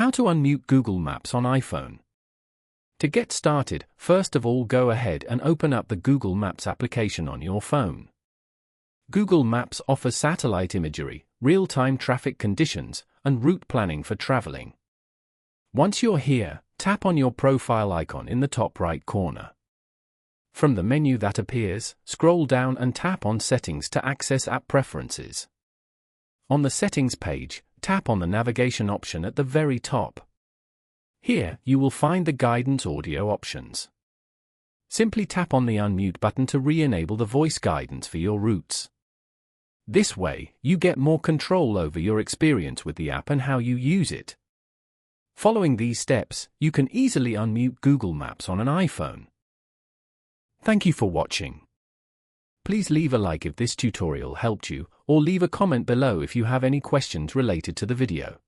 How to unmute Google Maps on iPhone. To get started, first of all go ahead and open up the Google Maps application on your phone. Google Maps offers satellite imagery, real-time traffic conditions, and route planning for traveling. Once you're here, tap on your profile icon in the top right corner. From the menu that appears, scroll down and tap on Settings to access app preferences. On the Settings page, tap on the navigation option at the very top. Here, you will find the guidance audio options. Simply tap on the unmute button to re-enable the voice guidance for your routes. This way, you get more control over your experience with the app and how you use it. Following these steps, you can easily unmute Google Maps on an iPhone. Thank you for watching. Please leave a like if this tutorial helped you, or leave a comment below if you have any questions related to the video.